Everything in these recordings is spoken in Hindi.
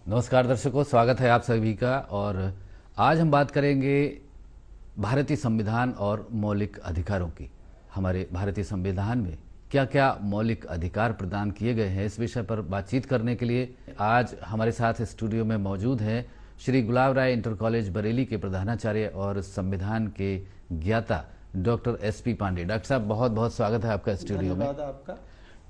नमस्कार दर्शकों, स्वागत है आप सभी का। और आज हम बात करेंगे भारतीय संविधान और मौलिक अधिकारों की। हमारे भारतीय संविधान में क्या क्या मौलिक अधिकार प्रदान किए गए हैं, इस विषय पर बातचीत करने के लिए आज हमारे साथ स्टूडियो में मौजूद हैं श्री गुलाब राय इंटर कॉलेज बरेली के प्रधानाचार्य और संविधान के ज्ञाता डॉक्टर SP पांडे। डॉक्टर साहब, बहुत बहुत स्वागत है आपका स्टूडियो में। धन्यवाद आपका।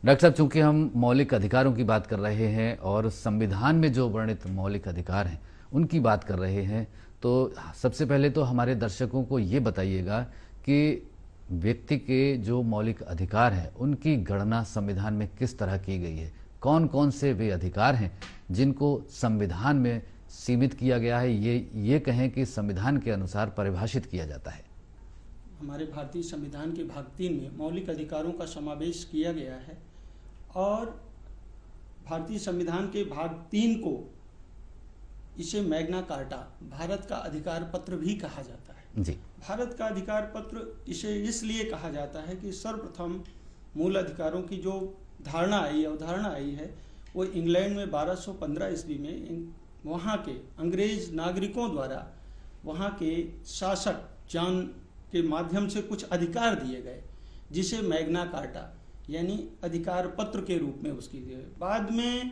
डॉक्टर साहब, चूंकि हम मौलिक अधिकारों की बात कर रहे हैं और संविधान में जो वर्णित मौलिक अधिकार हैं उनकी बात कर रहे हैं, तो सबसे पहले तो हमारे दर्शकों को ये बताइएगा कि व्यक्ति के जो मौलिक अधिकार हैं उनकी गणना संविधान में किस तरह की गई है। कौन कौन से वे अधिकार हैं जिनको संविधान में सीमित किया गया है, ये कहें कि संविधान के अनुसार परिभाषित किया जाता है। हमारे भारतीय संविधान के भाग 3 में मौलिक अधिकारों का समावेश किया गया है और भारतीय संविधान के भाग 3 को इसे मैग्ना कार्टा, भारत का अधिकार पत्र भी कहा जाता है। जी। भारत का अधिकार पत्र इसे इसलिए कहा जाता है कि सर्वप्रथम मूल अधिकारों की जो अवधारणा आई है वो इंग्लैंड में 1215 ईस्वी में वहाँ के अंग्रेज नागरिकों द्वारा वहाँ के शासक जॉन के माध्यम से कुछ अधिकार दिए गए, जिसे मैग्ना कार्टा यानी अधिकार पत्र के रूप में उसकी दिए। बाद में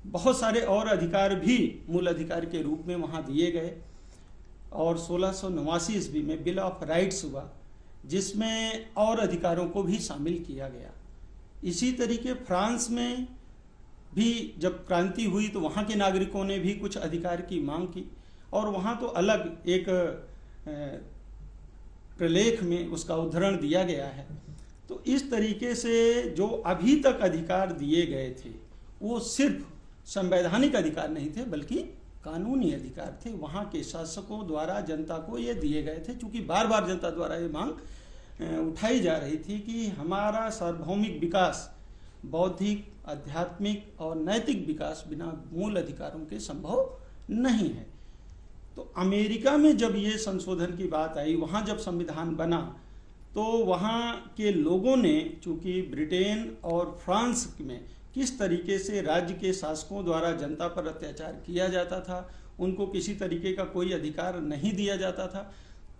बहुत सारे और अधिकार भी मूल अधिकार के रूप में वहाँ दिए गए और 1689 ईस्वी में बिल ऑफ राइट्स हुआ, जिसमें और अधिकारों को भी शामिल किया गया। इसी तरीके फ्रांस में भी जब क्रांति हुई तो वहाँ के नागरिकों ने भी कुछ अधिकार की मांग की और वहाँ तो अलग एक प्रलेख में उसका उद्धरण दिया गया है। तो इस तरीके से जो अभी तक अधिकार दिए गए थे वो सिर्फ संवैधानिक अधिकार नहीं थे बल्कि कानूनी अधिकार थे। वहाँ के शासकों द्वारा जनता को ये दिए गए थे, चूँकि बार बार जनता द्वारा ये मांग उठाई जा रही थी कि हमारा सार्वभौमिक विकास, बौद्धिक, आध्यात्मिक और नैतिक विकास बिना मूल अधिकारों के संभव नहीं है। तो अमेरिका में जब ये संशोधन की बात आई, वहाँ जब संविधान बना, तो वहाँ के लोगों ने, चूँकि ब्रिटेन और फ्रांस में किस तरीके से राज्य के शासकों द्वारा जनता पर अत्याचार किया जाता था, उनको किसी तरीके का कोई अधिकार नहीं दिया जाता था,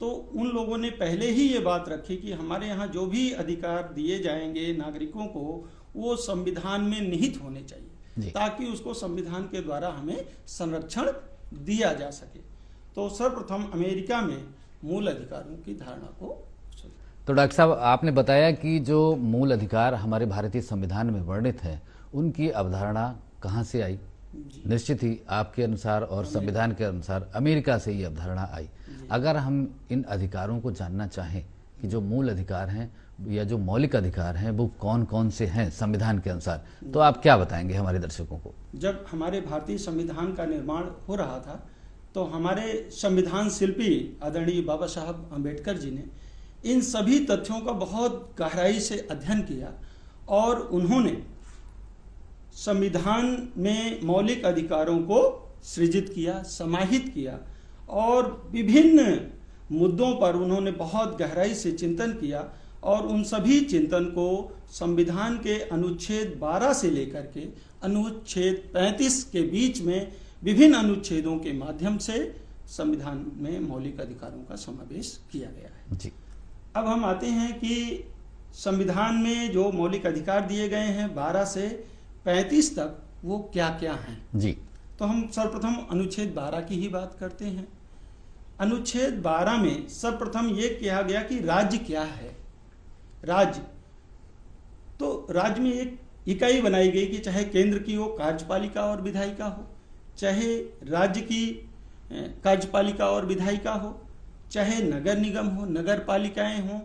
तो उन लोगों ने पहले ही ये बात रखी कि हमारे यहाँ जो भी अधिकार दिए जाएंगे नागरिकों को वो संविधान में निहित होने चाहिए, ताकि उसको संविधान के द्वारा हमें संरक्षण दिया जा सके। तो सर्वप्रथम अमेरिका में मूल अधिकारों की धारणा को। तो डॉक्टर साहब, आपने बताया कि जो मूल अधिकार हमारे भारतीय संविधान में वर्णित है उनकी अवधारणा कहाँ से आई। निश्चित ही आपके अनुसार और संविधान के अनुसार अमेरिका से ये अवधारणा आई। अगर हम इन अधिकारों को जानना चाहें कि जो मूल अधिकार हैं या जो मौलिक अधिकार हैं वो कौन कौन से हैं संविधान के अनुसार, तो आप क्या बताएंगे हमारे दर्शकों को। जब हमारे भारतीय संविधान का निर्माण हो रहा था तो हमारे संविधान शिल्पी आदरणीय बाबा साहब अम्बेडकर जी ने इन सभी तथ्यों का बहुत गहराई से अध्ययन किया और उन्होंने संविधान में मौलिक अधिकारों को सृजित किया, समाहित किया और विभिन्न मुद्दों पर उन्होंने बहुत गहराई से चिंतन किया और उन सभी चिंतन को संविधान के अनुच्छेद 12 से लेकर के अनुच्छेद 35 के बीच में विभिन्न अनुच्छेदों के माध्यम से संविधान में मौलिक अधिकारों का समावेश किया गया है। जी। अब हम आते हैं कि संविधान में जो मौलिक अधिकार दिए गए हैं 12 से 35 तक, वो क्या क्या हैं। जी। तो हम सर्वप्रथम अनुच्छेद 12 की ही बात करते हैं। अनुच्छेद 12 में सर्वप्रथम ये कहा गया कि राज्य क्या है। राज्य, तो राज्य में एक इकाई बनाई गई कि चाहे केंद्र की हो कार्यपालिका और विधायिका हो, चाहे राज्य की कार्यपालिका और विधायिका हो, चाहे नगर निगम हो, नगर पालिकाएं हो,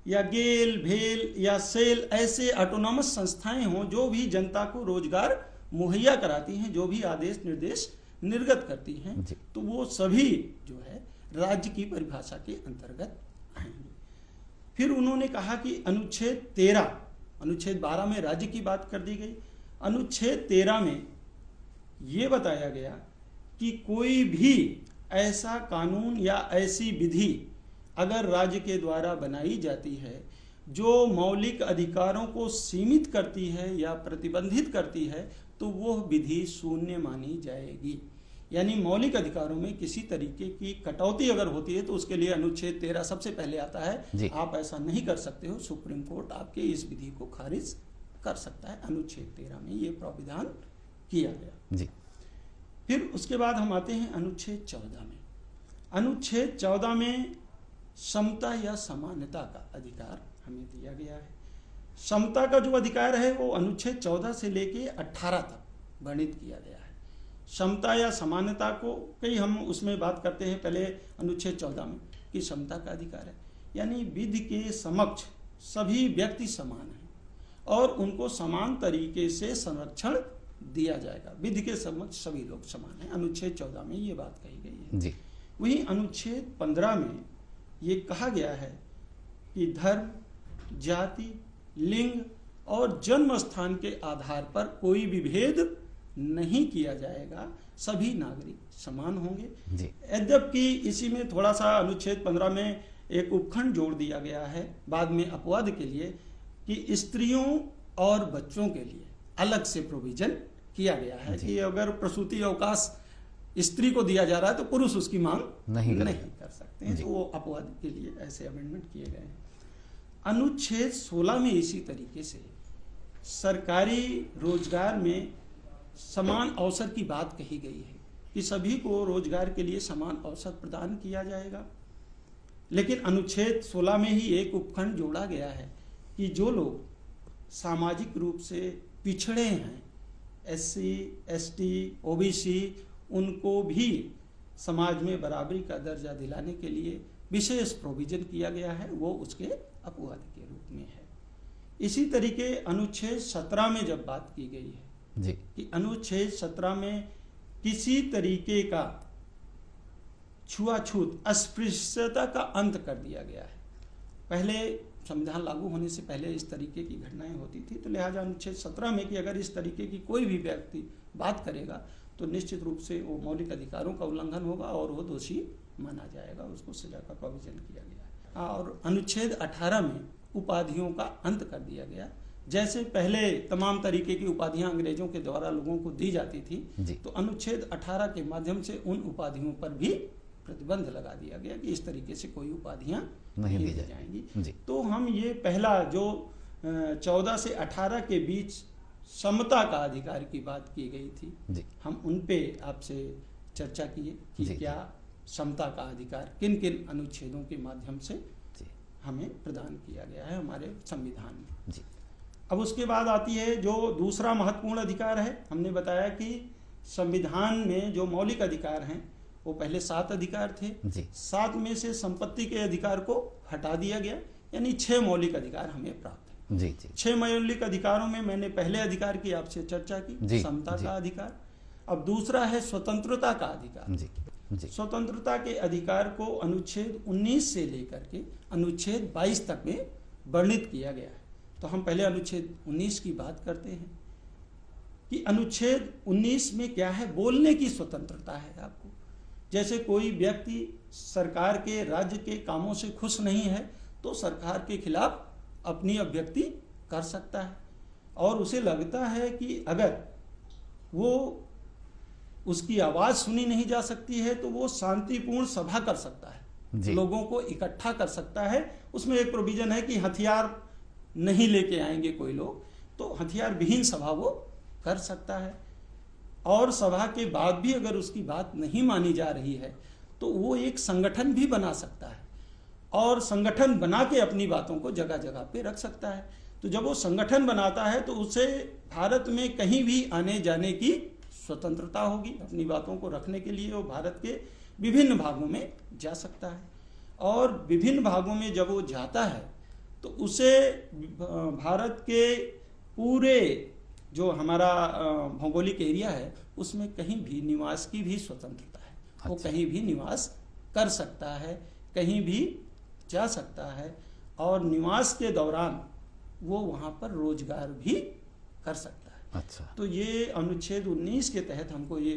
या गेल, भेल या सेल, ऐसे ऑटोनॉमस संस्थाएं हों जो भी जनता को रोजगार मुहैया कराती हैं, जो भी आदेश निर्देश निर्गत करती हैं, तो वो सभी जो है राज्य की परिभाषा के अंतर्गत आएंगे। फिर उन्होंने कहा कि अनुच्छेद 13, अनुच्छेद 12 में राज्य की बात कर दी गई। अनुच्छेद 13 में ये बताया गया कि कोई भी ऐसा कानून या ऐसी विधि अगर राज्य के द्वारा बनाई जाती है जो मौलिक अधिकारों को सीमित करती है या प्रतिबंधित करती है, तो वह विधि शून्य मानी जाएगी। यानी मौलिक अधिकारों में किसी तरीके की कटौती अगर होती है तो उसके लिए अनुच्छेद 13 सबसे पहले आता है। आप ऐसा नहीं कर सकते हो, सुप्रीम कोर्ट आपके इस विधि को खारिज कर सकता है। अनुच्छेद 13 में ये प्राविधान किया गया जी। फिर उसके बाद हम आते हैं अनुच्छेद 14 में। अनुच्छेद 14 में समता या समानता का अधिकार हमें दिया गया है। समता का जो अधिकार है वो अनुच्छेद 14 से लेके 18 तक वर्णित किया गया है। समता या समानता को कई हम उसमें बात करते हैं पहले अनुच्छेद 14 में कि समता का अधिकार है, यानी विधि के समक्ष सभी व्यक्ति समान हैं और उनको समान तरीके से संरक्षण दिया जाएगा। विधि के समक्ष सभी लोग समान हैं, अनुच्छेद 14 में ये बात कही गई है जी। वहीं अनुच्छेद 15 में ये कहा गया है कि धर्म, जाति, लिंग और जन्म स्थान के आधार पर कोई भी भेद नहीं किया जाएगा, सभी नागरिक समान होंगे। यद्यपि इसी में थोड़ा सा अनुच्छेद 15 में एक उपखंड जोड़ दिया गया है बाद में अपवाद के लिए कि स्त्रियों और बच्चों के लिए अलग से प्रोविजन किया गया है कि अगर प्रसूति अवकाश स्त्री को दिया जा रहा है तो पुरुष उसकी मांग नहीं कर सकते हैं, तो वो अपवाद के लिए ऐसे अमेंडमेंट किए गए हैं। अनुच्छेद 16 में इसी तरीके से सरकारी रोजगार में समान अवसर की बात कही गई है कि सभी को रोजगार के लिए समान अवसर प्रदान किया जाएगा। लेकिन अनुच्छेद 16 में ही एक उपखंड जोड़ा गया है कि जो लोग सामाजिक रूप से पिछड़े हैं, SC, ST, OBC, उनको भी समाज में बराबरी का दर्जा दिलाने के लिए विशेष प्रोविजन किया गया है, वो उसके अपवाद के रूप में है। इसी तरीके अनुच्छेद 17 में जब बात की गई है जी कि अनुच्छेद 17 में किसी तरीके का छुआछूत, अस्पृश्यता का अंत कर दिया गया है। पहले संविधान लागू होने से पहले इस तरीके की घटनाएं होती थी, तो लिहाजा अनुच्छेद 17 में कि अगर इस तरीके की कोई भी व्यक्ति बात करेगा तो निश्चित रूप से वो मौलिक अधिकारों का उल्लंघन होगा और वो दोषी माना जाएगा, उसको सजा का प्रोविजन किया गया है। और अनुच्छेद 18 में उपाधियों का अंत कर दिया गया। जैसे पहले तमाम तरीके की उपाधियां अंग्रेजों के द्वारा लोगों को दी जाती थी, तो अनुच्छेद 18 के माध्यम से उन उपाधियों पर भी प्रतिबंध लगा दिया गया कि इस तरीके से कोई उपाधियां नहीं दी जाएंगी। तो हम ये पहला जो 14 से 18 के बीच समता का अधिकार की बात की गई थी, हम उन पे आपसे चर्चा किए कि क्या समता का अधिकार किन किन अनुच्छेदों के माध्यम से हमें प्रदान किया गया है हमारे संविधान में। अब उसके बाद आती है जो दूसरा महत्वपूर्ण अधिकार है। हमने बताया कि संविधान में जो मौलिक अधिकार हैं वो पहले 7 अधिकार थे, 7 में से संपत्ति के अधिकार को हटा दिया गया, यानी 6 मौलिक अधिकार हमें प्राप्त है। 6 मौलिक अधिकारों में मैंने पहले अधिकार की आपसे चर्चा की, समता का अधिकार। अब दूसरा है स्वतंत्रता का अधिकार। स्वतंत्रता के अधिकार को अनुच्छेद 19 से लेकर के अनुच्छेद 22 तक में वर्णित किया गया है। तो हम पहले अनुच्छेद 19 की बात करते हैं कि अनुच्छेद 19 में क्या है, बोलने की स्वतंत्रता है आपको। जैसे कोई व्यक्ति सरकार के, राज्य के कामों से खुश नहीं है तो सरकार के खिलाफ अपनी अभिव्यक्ति कर सकता है, और उसे लगता है कि अगर वो उसकी आवाज सुनी नहीं जा सकती है तो वो शांतिपूर्ण सभा कर सकता है, लोगों को इकट्ठा कर सकता है। उसमें एक प्रोविजन है कि हथियार नहीं लेके आएंगे कोई लोग, तो हथियार विहीन सभा वो कर सकता है। और सभा के बाद भी अगर उसकी बात नहीं मानी जा रही है तो वो एक संगठन भी बना सकता है और संगठन बना के अपनी बातों को जगह जगह पे रख सकता है। तो जब वो संगठन बनाता है तो उसे भारत में कहीं भी आने जाने की स्वतंत्रता होगी, अपनी बातों को रखने के लिए वो भारत के विभिन्न भागों में जा सकता है। और विभिन्न भागों में जब वो जाता है तो उसे भारत के पूरे जो हमारा भौगोलिक एरिया है उसमें कहीं भी निवास की भी स्वतंत्रता है। वो कहीं भी निवास कर सकता है, कहीं भी जा सकता है, और निवास के दौरान वो वहाँ पर रोजगार भी कर सकता है। तो ये अनुच्छेद 19 के तहत हमको ये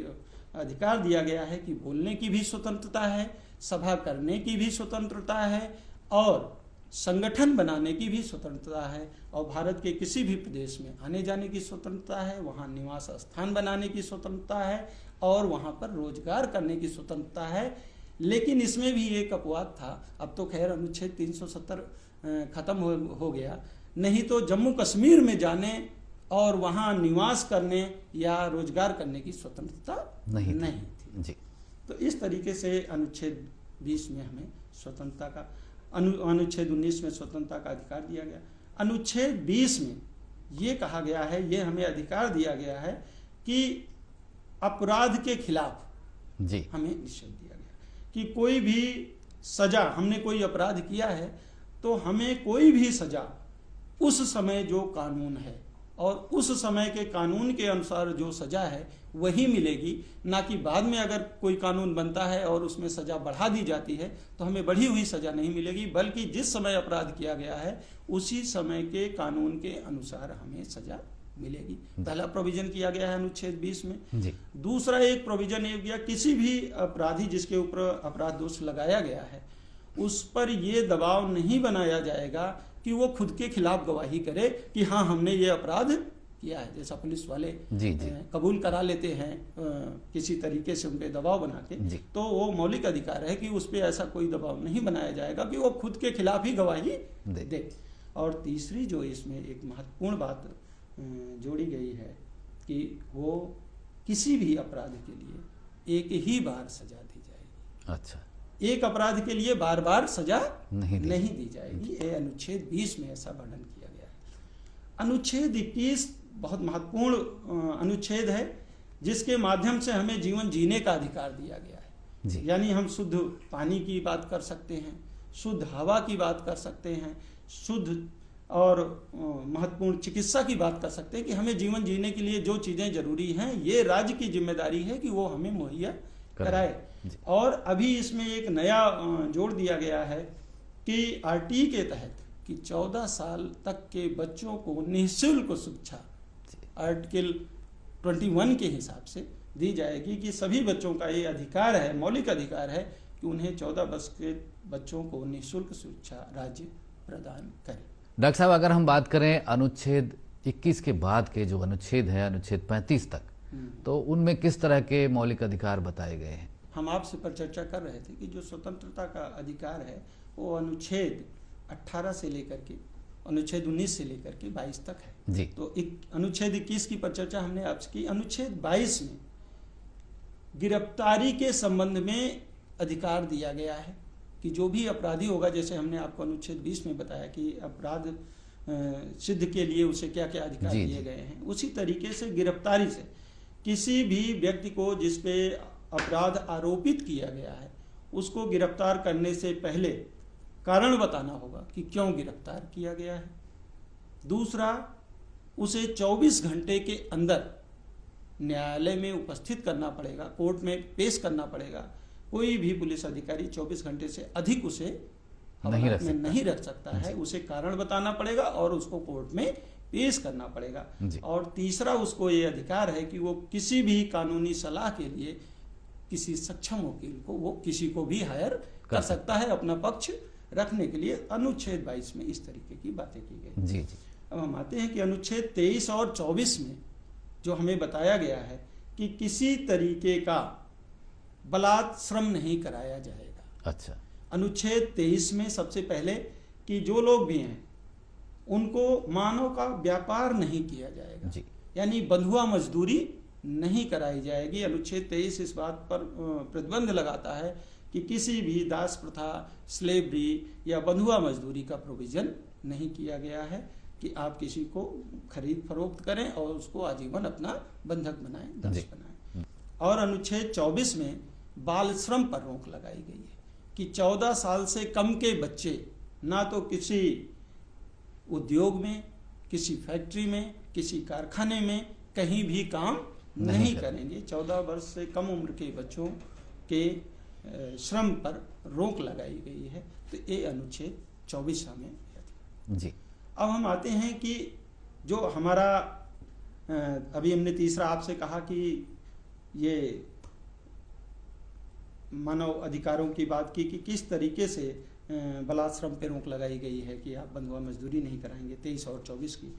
अधिकार दिया गया है कि बोलने की भी स्वतंत्रता है, सभा करने की भी स्वतंत्रता है, और संगठन बनाने की भी स्वतंत्रता है और भारत के किसी भी प्रदेश में आने जाने की स्वतंत्रता है, वहाँ निवास स्थान बनाने की स्वतंत्रता है और वहाँ पर रोजगार करने की स्वतंत्रता है। लेकिन इसमें भी एक अपवाद था, अब तो खैर अनुच्छेद 370 खत्म हो गया, नहीं तो जम्मू कश्मीर में जाने और वहाँ निवास करने या रोजगार करने की स्वतंत्रता नहीं थी जी। तो इस तरीके से अनुच्छेद 20 में हमें स्वतंत्रता का अनुच्छेद 19 में स्वतंत्रता का अधिकार दिया गया। अनुच्छेद 20 में ये कहा गया है, ये हमें अधिकार दिया गया है कि अपराध के खिलाफ जी हमें निषेध दिया गया कि कोई भी सजा, हमने कोई अपराध किया है तो हमें कोई भी सजा उस समय जो कानून है और उस समय के कानून के अनुसार जो सजा है वही मिलेगी, ना कि बाद में अगर कोई कानून बनता है और उसमें सजा बढ़ा दी जाती है तो हमें बढ़ी हुई सजा नहीं मिलेगी, बल्कि जिस समय अपराध किया गया है उसी समय के कानून के अनुसार हमें सजा मिलेगी। पहला प्रोविजन किया गया है अनुच्छेद 20 में जी। दूसरा एक प्रोविजन ये गया, किसी भी अपराधी जिसके ऊपर अपराध दोष लगाया गया है उस पर यह दबाव नहीं बनाया जाएगा कि वो खुद के खिलाफ गवाही करे कि हाँ हमने ये अपराध किया है। जैसा पुलिस वाले जी। कबूल करा लेते हैं किसी तरीके से उन पे दबाव बना के, तो वो मौलिक अधिकार है कि उस पर ऐसा कोई दबाव नहीं बनाया जाएगा कि वो खुद के खिलाफ ही गवाही दे। और तीसरी जो इसमें एक महत्वपूर्ण बात जोड़ी गई है कि वो किसी भी अपराध के लिए एक ही बार सजा दी जाएगी। अच्छा, एक अपराध के लिए बार बार सजा नहीं दी जाएगी। ये अनुच्छेद 20 में ऐसा वर्णन किया गया है। अनुच्छेद 21 बहुत महत्वपूर्ण अनुच्छेद है जिसके माध्यम से हमें जीवन जीने का अधिकार दिया गया है। यानी हम शुद्ध पानी की बात कर सकते हैं, शुद्ध हवा की बात कर सकते हैं, शुद्ध और महत्वपूर्ण चिकित्सा की बात कर सकते हैं कि हमें जीवन जीने के लिए जो चीजें जरूरी हैं ये राज्य की जिम्मेदारी है कि वो हमें मुहैया कराए। और अभी इसमें एक नया जोड़ दिया गया है कि आरटी के तहत कि 14 साल तक के बच्चों को निःशुल्क शिक्षा आर्टिकल 21 के हिसाब से दी जाएगी कि सभी बच्चों का ये अधिकार है, मौलिक अधिकार है कि उन्हें 14 वर्ष के बच्चों को निःशुल्क शिक्षा राज्य प्रदान करे। डॉक्टर साहब, अगर हम बात करें अनुच्छेद 21 के बाद के जो अनुच्छेद है, अनुच्छेद 35 तक, तो उनमें किस तरह के मौलिक अधिकार बताए गए हैं? हम आपसे पर चर्चा कर रहे थे कि जो स्वतंत्रता का अधिकार है वो अनुच्छेद 18 से लेकर के अनुच्छेद 19 से लेकर के 22 तक है जी। तो अनुच्छेद 21 की पर चर्चा हमने आपसे की। अनुच्छेद 22 में गिरफ्तारी के संबंध में अधिकार दिया गया है कि जो भी अपराधी होगा, जैसे हमने आपको अनुच्छेद 20 में बताया कि अपराध सिद्ध के लिए उसे क्या क्या अधिकार दिए गए हैं, उसी तरीके से गिरफ्तारी से किसी भी व्यक्ति को जिस पे अपराध आरोपित किया गया है उसको गिरफ्तार करने से पहले कारण बताना होगा कि क्यों गिरफ्तार किया गया है। दूसरा, उसे 24 घंटे के अंदर न्यायालय में उपस्थित करना पड़ेगा, कोर्ट में पेश करना पड़ेगा। कोई भी पुलिस अधिकारी 24 घंटे से अधिक उसे नहीं रख सकता है, उसे कारण बताना पड़ेगा और उसको कोर्ट में पेश करना पड़ेगा। और तीसरा, उसको ये अधिकार है कि वो किसी भी कानूनी सलाह के लिए किसी सक्षम वकील को वो किसी को भी हायर कर सकता है अपना पक्ष रखने के लिए। अनुच्छेद 22 में इस तरीके की बातें की गई। जी। अब हम आते हैं कि अनुच्छेद 23 और 24 में जो हमें बताया गया है कि किसी तरीके का बलात्श्रम नहीं कराया जाएगा। अच्छा। अनुच्छेद 23 में सबसे पहले कि जो लोग भी हैं उनको मानव का व्यापार नहीं किया जाएगा जी। यानी बंधुआ मजदूरी नहीं कराई जाएगी। अनुच्छेद 23 इस बात पर प्रतिबंध लगाता है कि किसी भी दास प्रथा, स्लेवरी या बंधुआ मजदूरी का प्रोविजन नहीं किया गया है कि आप किसी को खरीद फरोख्त करें और उसको आजीवन अपना बंधक बनाएं, दास बनाएं। और अनुच्छेद 24 में बाल श्रम पर रोक लगाई गई है कि 14 साल से कम के बच्चे ना तो किसी उद्योग में, किसी फैक्ट्री में, किसी कारखाने में कहीं भी काम नहीं करेंगे। 14 वर्ष से कम उम्र के बच्चों के श्रम पर रोक लगाई गई है। तो ये अनुच्छेद 24 हमें जी। अब हम आते हैं कि जो हमारा अभी हमने तीसरा आपसे कहा कि ये मानव अधिकारों की बात की कि किस तरीके से बालाश्रम पे रोक लगाई गई है कि आप बंधुआ मजदूरी नहीं कराएंगे 23 और 24 की।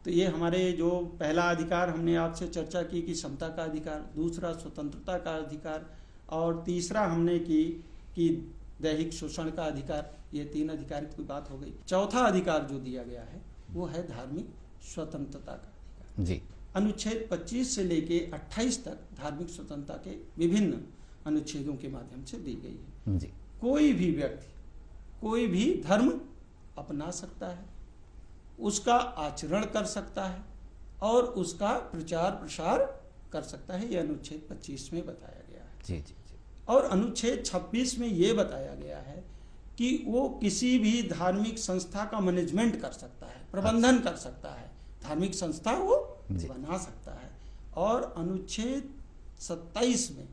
तो ये हमारे जो पहला अधिकार हमने आपसे चर्चा की कि समता का अधिकार, दूसरा स्वतंत्रता का अधिकार, और तीसरा हमने की कि दैहिक शोषण का अधिकार। ये 3 अधिकार की बात हो गई। चौथा अधिकार जो दिया गया है वो है धार्मिक स्वतंत्रता का अधिकार जी। अनुच्छेद 25 से लेके 28 तक धार्मिक स्वतंत्रता के विभिन्न अनुच्छेदों के माध्यम से दी गई है। जी। कोई भी व्यक्ति कोई भी धर्म अपना सकता है, उसका आचरण कर सकता है और उसका प्रचार प्रसार कर सकता है। यह अनुच्छेद 25 में बताया गया है। जी जी जी। और अनुच्छेद 26 में यह बताया गया है कि वो किसी भी धार्मिक संस्था का मैनेजमेंट कर सकता है, प्रबंधन कर सकता है, धार्मिक संस्था वो बना सकता है। और अनुच्छेद 27 में,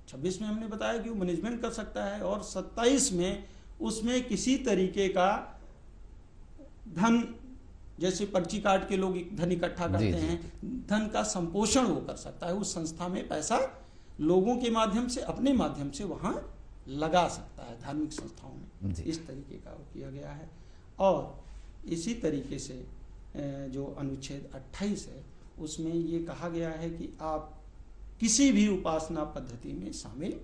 26 में हमने बताया कि वो मैनेजमेंट कर सकता है, और 27 में उसमें किसी तरीके का धन, जैसे पर्ची काट के लोग धन इकट्ठा करते हैं, धन का संपोषण वो कर सकता है। उस संस्था में पैसा लोगों के माध्यम से, अपने माध्यम से वहां लगा सकता है धार्मिक संस्थाओं में। इस तरीके का वो किया गया है। और इसी तरीके से जो अनुच्छेद 28 है उसमें ये कहा गया है कि आप किसी भी उपासना पद्धति में शामिल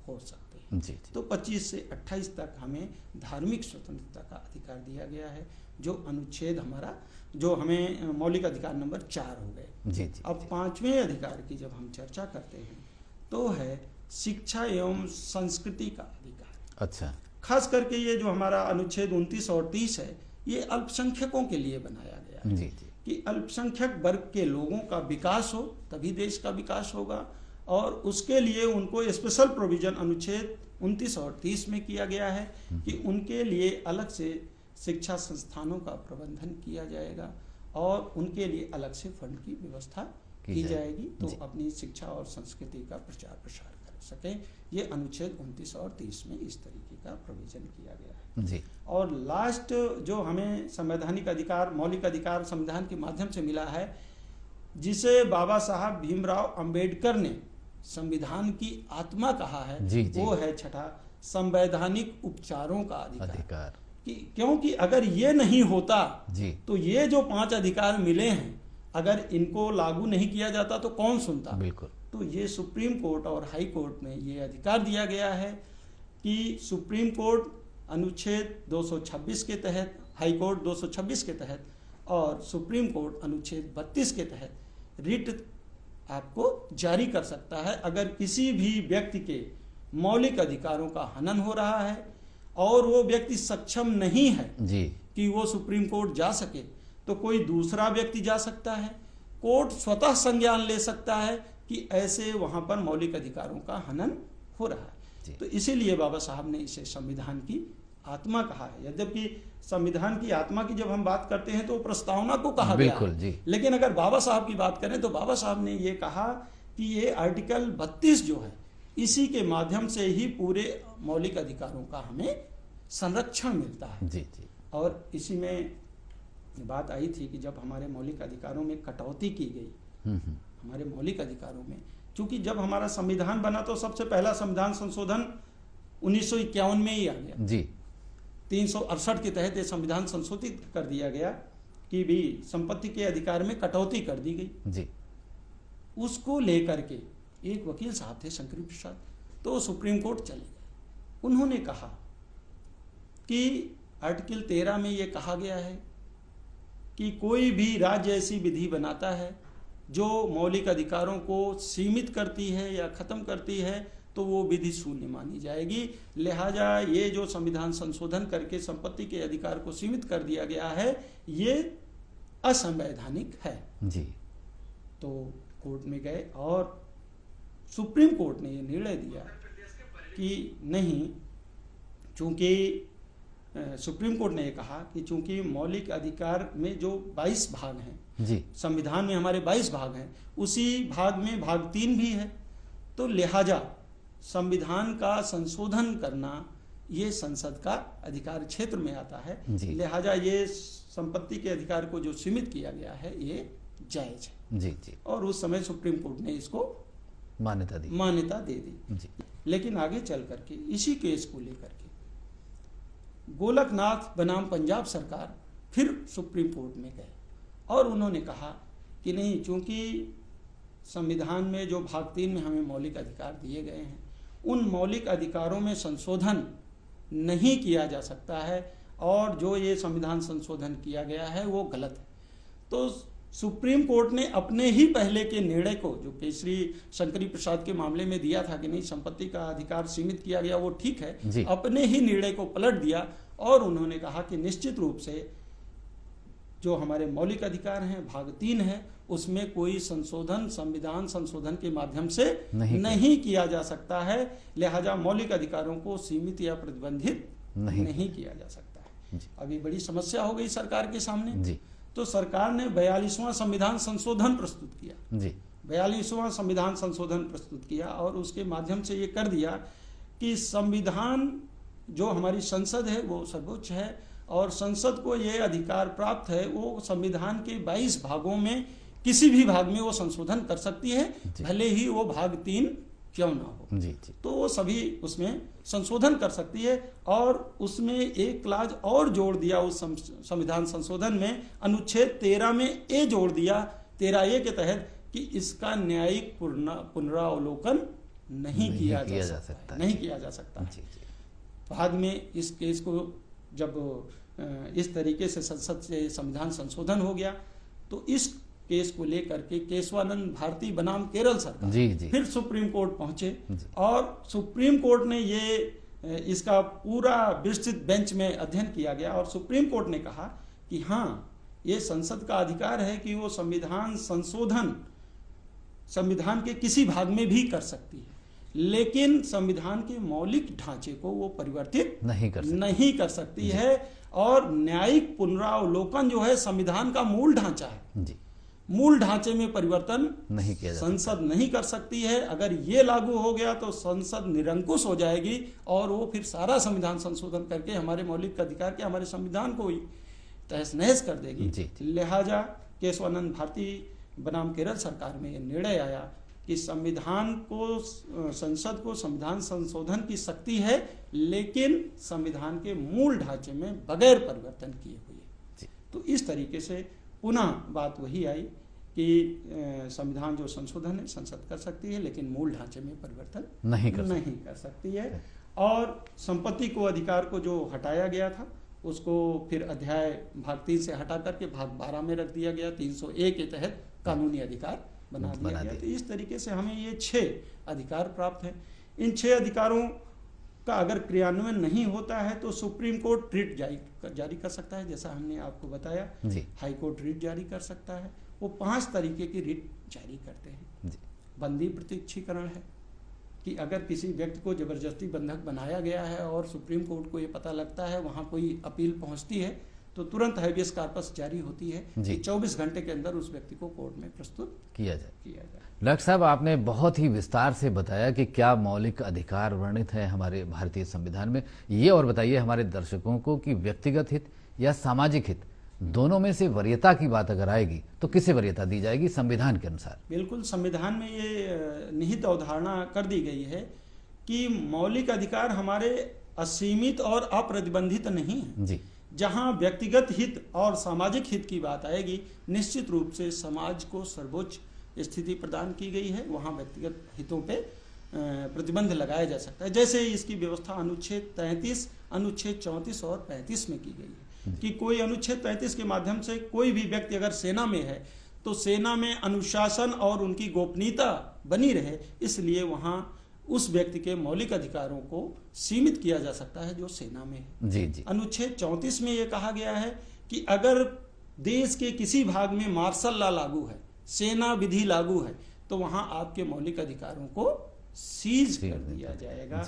हो सकते हैं। जी। तो 25 से 28 तक हमें धार्मिक स्वतंत्रता का अधिकार दिया गया है, जो अनुच्छेद हमारा, जो हमें मौलिक अधिकार नंबर 4 हो गए। जी जी। अब 5वें अधिकार की जब हम चर्चा करते हैं तो है शिक्षा एवं संस्कृति का अधिकार। अच्छा। खास करके ये जो हमारा अनुच्छेद 29 और 30 है, ये अल्पसंख्यकों के लिए बनाया गया है। जी जी। कि अल्पसंख्यक वर्ग के लोगों का विकास हो, तभी देश का विकास होगा। और उसके लिए उनको स्पेशल प्रोविजन अनुच्छेद 29 और 30 में किया गया है कि उनके लिए अलग से शिक्षा संस्थानों का प्रबंधन किया जाएगा और उनके लिए अलग से फंड की व्यवस्था की जाएगी, तो अपनी शिक्षा और संस्कृति का प्रचार प्रसार कर सकें। ये अनुच्छेद 29 और 30 में इस तरीके का प्रोविजन किया गया है। जी। और लास्ट जो हमें संवैधानिक अधिकार, मौलिक अधिकार संविधान के माध्यम से मिला है, जिसे बाबा साहब भीमराव अंबेडकर ने संविधान की आत्मा कहा है, वो है छठा संवैधानिक उपचारों का अधिकार। कि क्योंकि अगर ये नहीं होता तो ये जो 5 अधिकार मिले हैं, अगर इनको लागू नहीं किया जाता तो कौन सुनता। बिल्कुल। तो ये सुप्रीम कोर्ट और हाई कोर्ट में ये अधिकार दिया गया है कि सुप्रीम कोर्ट अनुच्छेद 226 के तहत, हाई कोर्ट 226 के तहत और सुप्रीम कोर्ट अनुच्छेद 32 के तहत रिट आपको जारी कर सकता है अगर किसी भी व्यक्ति के मौलिक अधिकारों का हनन हो रहा है और वो व्यक्ति सक्षम नहीं है कि वो सुप्रीम कोर्ट जा सके, तो कोई दूसरा व्यक्ति जा सकता है। कोर्ट स्वतः संज्ञान ले सकता है कि ऐसे वहां पर मौलिक अधिकारों का हनन हो रहा है। तो इसीलिए बाबा साहब ने इसे संविधान की आत्मा कहा है। यद्यपि संविधान की आत्मा की जब हम बात करते हैं तो प्रस्तावना को कहा गया है, लेकिन अगर बाबा साहब की बात करें तो बाबा साहब ने ये कहा कि ये आर्टिकल 32 जो है, इसी के माध्यम से ही पूरे मौलिक अधिकारों का हमें संरक्षण मिलता है। जी जी। और इसी में बात आई थी कि जब हमारे मौलिक अधिकारों में कटौती की गई, हमारे मौलिक अधिकारों में, क्योंकि जब हमारा संविधान बना तो सबसे पहला संविधान संशोधन 1951 में ही आ गया जी। 368 के तहत ये संविधान संशोधित कर दिया गया कि भी संपत्ति के अधिकार में कटौती कर दी गई जी। उसको लेकर के एक वकील साहब थे शंकर प्रसाद, तो सुप्रीम कोर्ट चले गए। उन्होंने कहा कि आर्टिकल 13 में ये कहा गया है कि कोई भी राज्य ऐसी विधि बनाता है जो मौलिक अधिकारों को सीमित करती है या खत्म करती है तो वो विधि शून्य मानी जाएगी। लिहाजा ये जो संविधान संशोधन करके संपत्ति के अधिकार को सीमित कर दिया गया है ये असंवैधानिक है जी। तो कोर्ट में गए और सुप्रीम कोर्ट ने ये निर्णय दिया कि नहीं, चूंकि सुप्रीम कोर्ट ने ये कहा कि चूंकि मौलिक अधिकार में जो 22 भाग हैं जी, संविधान में हमारे 22 भाग हैं, उसी भाग में भाग 3 भी है, तो लिहाजा संविधान का संशोधन करना ये संसद का अधिकार क्षेत्र में आता है। लिहाजा ये संपत्ति के अधिकार को जो सीमित किया गया है ये जायज है जी जी। और उस समय सुप्रीम कोर्ट ने इसको मान्यता दे दी जी। लेकिन आगे चल करके इसी केस को लेकर के गोलकनाथ बनाम पंजाब सरकार फिर सुप्रीम कोर्ट में गए और उन्होंने कहा कि नहीं, चूंकि संविधान में जो भाग 3 में हमें मौलिक अधिकार दिए गए हैं, उन मौलिक अधिकारों में संशोधन नहीं किया जा सकता है और जो ये संविधान संशोधन किया गया है वो गलत है। तो सुप्रीम कोर्ट ने अपने ही पहले के निर्णय को, जो केसरी शंकरी प्रसाद के मामले में दिया था कि नहीं संपत्ति का अधिकार सीमित किया गया, वो ठीक है, अपने ही निर्णय को पलट दिया और उन्होंने कहा कि निश्चित रूप से जो हमारे मौलिक अधिकार हैं भाग 3 है, उसमें कोई संशोधन संविधान संशोधन के माध्यम से नहीं किया जा सकता है, लिहाजा मौलिक अधिकारों को सीमित या प्रतिबंधित नहीं किया जा सकता है। अभी बड़ी समस्या हो गई सरकार के सामने, तो सरकार ने 42वां संविधान संशोधन प्रस्तुत किया। 42वां संविधान संशोधन प्रस्तुत किया और उसके माध्यम से ये कर दिया कि संविधान जो हमारी संसद है वो सर्वोच्च है और संसद को ये अधिकार प्राप्त है, वो संविधान के 22 भागों में किसी भी भाग में वो संशोधन कर सकती है, भले ही वो भाग 3 क्यों ना हो। तो वो सभी उसमें संशोधन कर सकती है और उसमें एक क्लाज और जोड़ दिया उस संविधान संशोधन में, अनुच्छेद 13 में ए जोड़ दिया, 13A के तहत, कि इसका न्यायिक पुनरावलोकन नहीं किया जा सकता, नहीं किया जा सकता। बाद में इस केस को जब इस तरीके से संसद से संविधान संशोधन हो गया तो इस केस को लेकर के केशवानंद भारती बनाम केरल सरकार फिर सुप्रीम कोर्ट पहुंचे और सुप्रीम कोर्ट ने ये इसका पूरा विस्तृत बेंच में अध्ययन किया गया और सुप्रीम कोर्ट ने कहा कि हाँ, ये संसद का अधिकार है कि वो संविधान संशोधन संविधान के किसी भाग में भी कर सकती है, लेकिन संविधान के मौलिक ढांचे को वो परिवर्तित नहीं कर सकती है और न्यायिक पुनरावलोकन जो है संविधान का मूल ढांचा है, मूल ढांचे में परिवर्तन नहीं किया संसद नहीं कर सकती है। अगर ये लागू हो गया तो संसद निरंकुश हो जाएगी और वो फिर सारा संविधान संशोधन करके हमारे मौलिक अधिकार के, हमारे संविधान को ही तहस नहस कर देगी। लिहाजा केशवानंद भारती बनाम केरल सरकार में यह निर्णय आया कि संविधान को, संसद को संविधान संशोधन की शक्ति है, लेकिन संविधान के मूल ढांचे में बगैर परिवर्तन किए हुए। तो इस तरीके से पुनः बात वही आई कि संविधान जो संशोधन है संसद कर सकती है, लेकिन मूल ढांचे में परिवर्तन नहीं कर सकती है। और संपत्ति को अधिकार को जो हटाया गया था उसको फिर अध्याय भाग 3 से हटा करके भाग 12 में रख दिया गया, 301 के तहत कानूनी अधिकार बना दिया गया। तो इस तरीके से हमें ये 6 अधिकार प्राप्त हैं। इन 6 अधिकारों का अगर क्रियान्वयन नहीं होता है तो सुप्रीम कोर्ट रिट जारी कर सकता है, जैसा हमने आपको बताया। हाई कोर्ट रिट जारी कर सकता है। वो 5 तरीके की रिट जारी करते हैं। बंदी प्रत्यक्षीकरण है कि अगर किसी व्यक्ति को जबरदस्ती बंधक बनाया गया है और सुप्रीम कोर्ट को ये पता लगता है, वहाँ कोई अपील पहुँचती है, तो तुरंत हैबियस कॉर्पस जारी होती है कि 24 घंटे के अंदर उस व्यक्ति को कोर्ट में प्रस्तुत किया जाए। डॉक्टर साहब, आपने बहुत ही विस्तार से बताया कि क्या मौलिक अधिकार वर्णित है हमारे भारतीय संविधान में। ये और बताइए हमारे दर्शकों को कि व्यक्तिगत हित या सामाजिक हित दोनों में से वरीयता की बात अगर आएगी तो किसे वरीयता दी जाएगी संविधान के अनुसार? बिल्कुल, संविधान में ये निहित अवधारणा कर दी गई है कि मौलिक अधिकार हमारे असीमित और अप्रतिबंधित नहीं है। जहां व्यक्तिगत हित और सामाजिक हित की बात आएगी, निश्चित रूप से समाज को सर्वोच्च स्थिति प्रदान की गई है, वहां व्यक्तिगत हितों पे प्रतिबंध लगाया जा सकता है। जैसे इसकी व्यवस्था अनुच्छेद 33, अनुच्छेद 34 और 35 में की गई है कि कोई अनुच्छेद 35 के माध्यम से कोई भी व्यक्ति अगर सेना में है तो सेना में अनुशासन और उनकी गोपनीयता बनी रहे, इसलिए वहां उस व्यक्ति के मौलिक अधिकारों को सीमित किया जा सकता है जो सेना में है। अनुच्छेद 34 में यह कहा गया है कि अगर देश के किसी भाग में मार्शल लॉ लागू है, सेना विधि लागू है, तो वहां आपके मौलिक अधिकारों को सीज कर दिया जाएगा।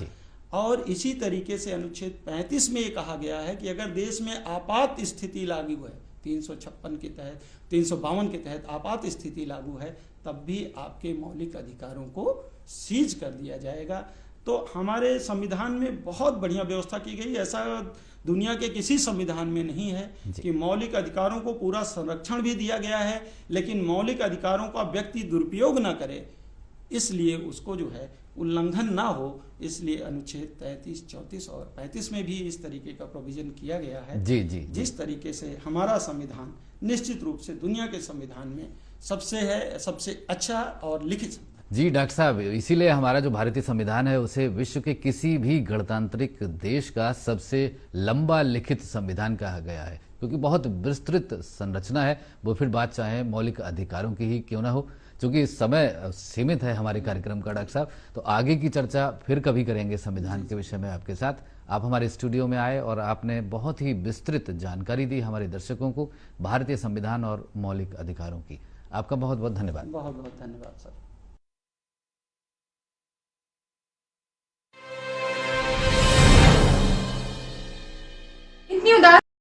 और इसी तरीके से अनुच्छेद 35 में यह कहा गया है कि अगर देश में आपात स्थिति लागू है, 356 के तहत, 352 के तहत आपात स्थिति लागू है, तब भी आपके मौलिक अधिकारों को सीज कर दिया जाएगा। तो हमारे संविधान में बहुत बढ़िया व्यवस्था की गई, ऐसा दुनिया के किसी संविधान में नहीं है कि मौलिक अधिकारों को पूरा संरक्षण भी दिया गया है, लेकिन मौलिक अधिकारों का व्यक्ति दुरुपयोग न करे, इसलिए उसको जो है उल्लंघन ना हो, इसलिए अनुच्छेद 33, 34 और 35 में भी इस तरीके का प्रोविजन किया गया है। जी जी। जिस तरीके से हमारा संविधान निश्चित रूप से दुनिया के संविधान में सबसे अच्छा और लिखित संविधान। जी डॉक्टर साहब, इसीलिए हमारा जो भारतीय संविधान है उसे विश्व के किसी भी गणतांत्रिक देश का सबसे लंबा लिखित संविधान कहा गया है, क्योंकि बहुत विस्तृत संरचना है। वो फिर बात चाहे मौलिक अधिकारों की ही क्यों ना हो। चूंकि समय सीमित है हमारे कार्यक्रम का डॉक्टर साहब, तो आगे की चर्चा फिर कभी करेंगे संविधान के विषय में आपके साथ। आप हमारे स्टूडियो में आए और आपने बहुत ही विस्तृत जानकारी दी हमारे दर्शकों को भारतीय संविधान और मौलिक अधिकारों की। आपका बहुत बहुत धन्यवाद। बहुत बहुत धन्यवाद सर। इतनी उदास